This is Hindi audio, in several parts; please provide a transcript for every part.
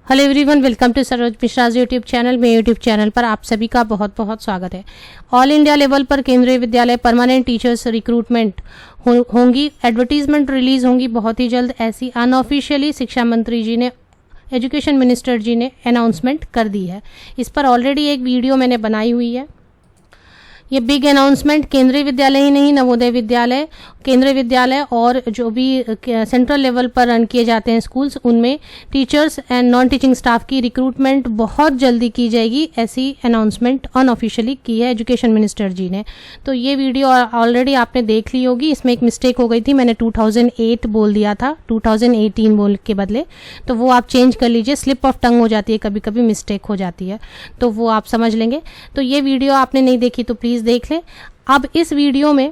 Hello everyone, welcome to Saroj Mishra YouTube channel. मेरे यूट्यूब चैनल पर आप सभी का बहुत बहुत स्वागत है। ऑल इंडिया लेवल पर केंद्रीय विद्यालय परमानेंट टीचर्स रिक्रूटमेंट होंगी। एडवर्टीजमेंट रिलीज होंगी बहुत ही जल्द। ऐसी अनऑफिशियली शिक्षा मंत्री जी ने, एजुकेशन मिनिस्टर जी ने अनाउंसमेंट कर दी है। इस पर ऑलरेडी एक वीडियो मैंने बनाई हुई है। ये बिग अनाउंसमेंट केंद्रीय विद्यालय ही नहीं, नवोदय विद्यालय, केंद्रीय विद्यालय और जो भी सेंट्रल लेवल पर रन किए जाते हैं स्कूल्स, उनमें teachers and non teaching staff की रिक्रूटमेंट बहुत जल्दी की जाएगी। ऐसी अनाउंसमेंट अनऑफिशियली की है एजुकेशन मिनिस्टर जी ने। तो ये वीडियो ऑलरेडी आपने देख ली होगी। इसमें एक मिस्टेक हो गई थी, मैंने 2008 बोल दिया था, 2018 बोल के बदले, तो वो आप चेंज कर लीजिए। स्लिप ऑफ टंग हो जाती है, कभी कभी मिस्टेक हो जाती है, तो वो आप समझ लेंगे। तो ये वीडियो आपने नहीं देखी तो प्लीज़ देख लें। अब इस वीडियो में,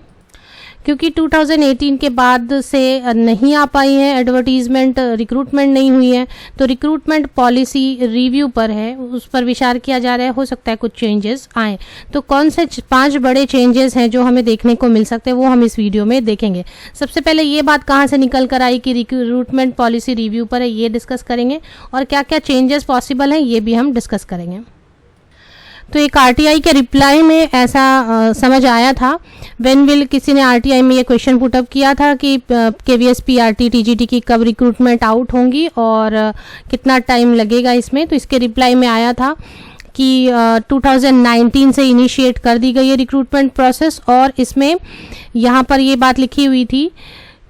क्योंकि 2018 के बाद से नहीं आ पाई है एडवर्टीजमेंट, रिक्रूटमेंट नहीं हुई है, तो रिक्रूटमेंट पॉलिसी रिव्यू पर है, उस पर विचार किया जा रहा है। हो सकता है कुछ चेंजेस आए। तो कौन से 5 बड़े चेंजेस हैं जो हमें देखने को मिल सकते हैं, वो हम इस वीडियो में देखेंगे। सबसे पहले ये बात कहाँ से निकल कर आई कि रिक्रूटमेंट पॉलिसी रिव्यू पर है, ये डिस्कस करेंगे। और क्या क्या चेंजेस पॉसिबल हैं, ये भी हम डिस्कस करेंगे। तो एक आरटीआई के रिप्लाई में ऐसा समझ आया था। किसी ने आरटीआई में ये क्वेश्चन पुटअप किया था कि केवीएस पीआरटी टीजीटी की कब रिक्रूटमेंट आउट होंगी और कितना टाइम लगेगा इसमें। तो इसके रिप्लाई में आया था कि 2019 से इनिशिएट कर दी गई है रिक्रूटमेंट प्रोसेस। और इसमें यहाँ पर ये बात लिखी हुई थी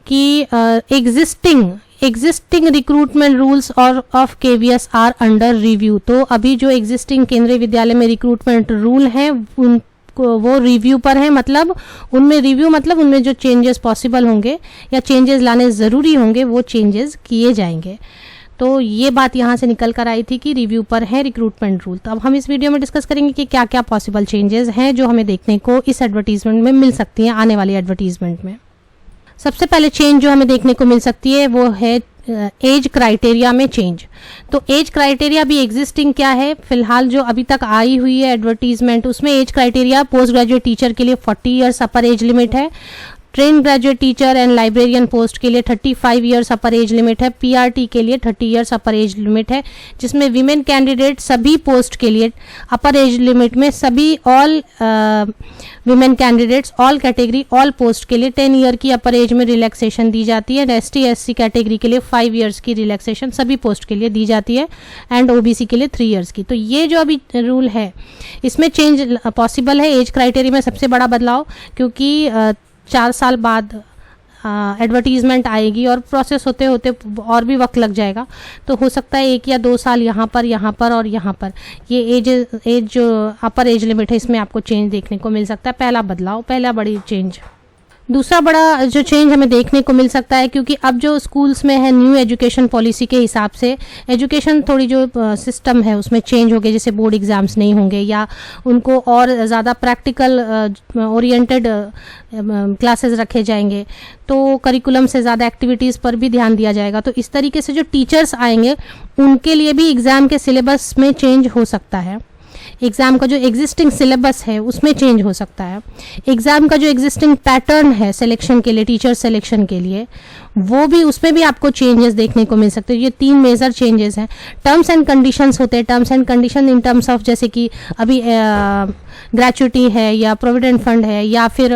कि एग्जिस्टिंग रिक्रूटमेंट रूल्स और of KVS are under review. तो अभी जो एग्जिस्टिंग केंद्रीय विद्यालय में रिक्रूटमेंट रूल हैं उनको वो रिव्यू पर है। मतलब उनमें रिव्यू, मतलब उनमें जो चेंजेस पॉसिबल होंगे या चेंजेस लाने ज़रूरी होंगे वो चेंजेस किए जाएंगे। तो ये बात यहाँ से निकल कर आई थी कि रिव्यू पर है रिक्रूटमेंट रूल। तो अब हम इस वीडियो में डिस्कस करेंगे कि क्या क्या पॉसिबल चेंजेस हैं जो हमें देखने को इस एडवर्टीजमेंट में मिल सकती हैं, आने वाली एडवर्टीजमेंट में। सबसे पहले चेंज जो हमें देखने को मिल सकती है वो है एज क्राइटेरिया में चेंज। तो एज क्राइटेरिया भी एग्जिस्टिंग क्या है, फिलहाल जो अभी तक आई हुई है एडवर्टीजमेंट, उसमें age criteria post graduate teacher के लिए 40 ईयर्स अपर एज लिमिट है। Train graduate teacher and librarian post के लिए 35 ईयर्स अपर एज लिमिट है। पीआरटी के लिए 30 ईयर्स अपर एज लिमिट है, जिसमें विमेन कैंडिडेट सभी पोस्ट के लिए अपर एज लिमिट में सभी all women candidates all category all post के लिए 10 ईयर की अपर एज में रिलैक्सेशन दी जाती है। एसटी एससी कैटेगरी के लिए 5 ईयर्स की रिलैक्सेशन सभी पोस्ट के लिए दी जाती है एंड ओबीसी के लिए 3 ईयर्स की। तो ये जो अभी रूल है इसमें चेंज पॉसिबल है। एज क्राइटेरिया में सबसे बड़ा बदलाव, क्योंकि 4 साल बाद एडवर्टीजमेंट आएगी और प्रोसेस होते होते और भी वक्त लग जाएगा। तो हो सकता है 1 या 2 साल यहाँ पर और यहाँ पर ये एज जो अपर एज लिमिट है इसमें आपको चेंज देखने को मिल सकता है। पहला बदलाव, पहला बड़ी चेंज। दूसरा बड़ा जो चेंज हमें देखने को मिल सकता है, क्योंकि अब जो स्कूल्स में है न्यू एजुकेशन पॉलिसी के हिसाब से एजुकेशन थोड़ी जो सिस्टम है उसमें चेंज हो गया। जैसे बोर्ड एग्जाम्स नहीं होंगे या उनको और ज़्यादा प्रैक्टिकल ओरिएंटेड क्लासेस रखे जाएंगे, तो करिकुलम से ज़्यादा एक्टिविटीज़ पर भी ध्यान दिया जाएगा। तो इस तरीके से जो टीचर्स आएंगे उनके लिए भी एग्ज़ाम के सिलेबस में चेंज हो सकता है। एग्ज़ाम का जो एग्जिस्टिंग सिलेबस है उसमें चेंज हो सकता है। एग्ज़ाम का जो एग्जिस्टिंग पैटर्न है सिलेक्शन के लिए, टीचर सिलेक्शन के लिए, वो भी, उसमें भी आपको चेंजेस देखने को मिल सकते हैं। ये 3 मेजर चेंजेस हैं। टर्म्स एंड कंडीशंस होते हैं। Terms and condition in terms of, जैसे कि अभी ग्रेचुइटी है या प्रोविडेंट फंड है या फिर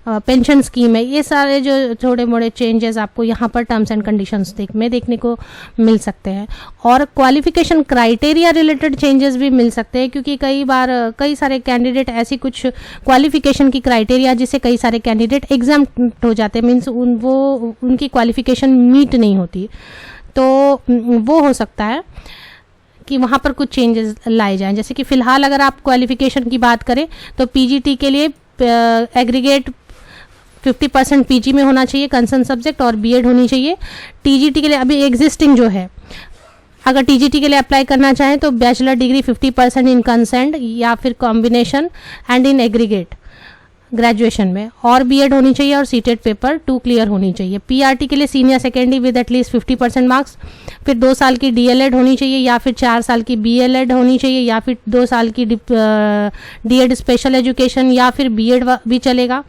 पेंशन स्कीम है, ये सारे जो थोड़े मोड़े चेंजेस आपको यहाँ पर टर्म्स एंड कंडीशंस में देखने को मिल सकते हैं। और क्वालिफिकेशन क्राइटेरिया रिलेटेड चेंजेस भी मिल सकते हैं, क्योंकि कई बार कई सारे कैंडिडेट ऐसी कुछ क्वालिफिकेशन की क्राइटेरिया जिससे कई सारे कैंडिडेट एग्जाम हो जाते हैं, मीन्स उनकी क्वालिफिकेशन मीट नहीं होती। तो वो हो सकता है कि वहाँ पर कुछ चेंजेस लाए जाएं। जैसे कि फ़िलहाल अगर आप क्वालिफिकेशन की बात करें तो पीजीटी के लिए एग्रीगेट 50% पीजी में होना चाहिए कंसर्न सब्जेक्ट और बीएड होनी चाहिए। टीजीटी के लिए अभी एग्जिस्टिंग जो है, अगर टीजीटी के लिए अप्लाई करना चाहें तो बैचलर डिग्री 50% इन कंसर्न या फिर combination and in aggregate graduation में, और बीएड होनी चाहिए और सीटेट पेपर 2 क्लियर होनी चाहिए। पीआरटी के लिए senior secondary with at least 50% marks, फिर 2 साल की डीएलएड होनी चाहिए या फिर 4 साल की बीएलएड होनी चाहिए या फिर 2 साल की डीएड स्पेशल एजुकेशन या फिर बीएड भी चलेगा,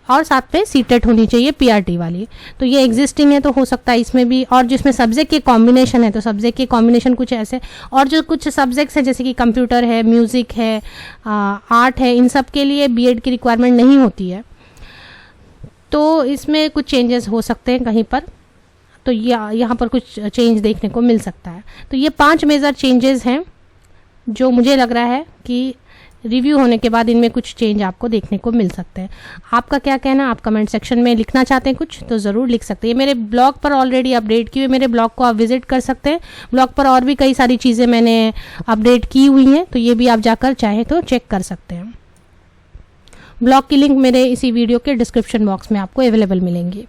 और साथ में सीटेट होनी चाहिए पीआरटी वाली। तो ये एग्जिस्टिंग है तो हो सकता है इसमें भी, और जिसमें सब्जेक्ट के कॉम्बिनेशन है तो सब्जेक्ट के कॉम्बिनेशन कुछ ऐसे, और जो कुछ सब्जेक्ट्स हैं जैसे कि कंप्यूटर है, म्यूज़िक है, आर्ट है, इन सब के लिए बीएड की रिक्वायरमेंट नहीं होती है। तो इसमें कुछ चेंजेस हो सकते हैं कहीं पर, तो यहाँ पर कुछ चेंज देखने को मिल सकता है। तो ये 5 मेजर चेंजेस हैं जो मुझे लग रहा है कि रिव्यू होने के बाद इनमें कुछ चेंज आपको देखने को मिल सकते हैं। आपका क्या कहना, आप कमेंट सेक्शन में लिखना चाहते हैं कुछ तो ज़रूर लिख सकते हैं। मेरे ब्लॉग पर ऑलरेडी अपडेट की हुई, मेरे ब्लॉग को आप विजिट कर सकते हैं। ब्लॉग पर और भी कई सारी चीज़ें मैंने अपडेट की हुई हैं, तो ये भी आप जाकर चाहे तो चेक कर सकते हैं। ब्लॉग की लिंक मेरे इसी वीडियो के डिस्क्रिप्शन बॉक्स में आपको अवेलेबल मिलेंगी।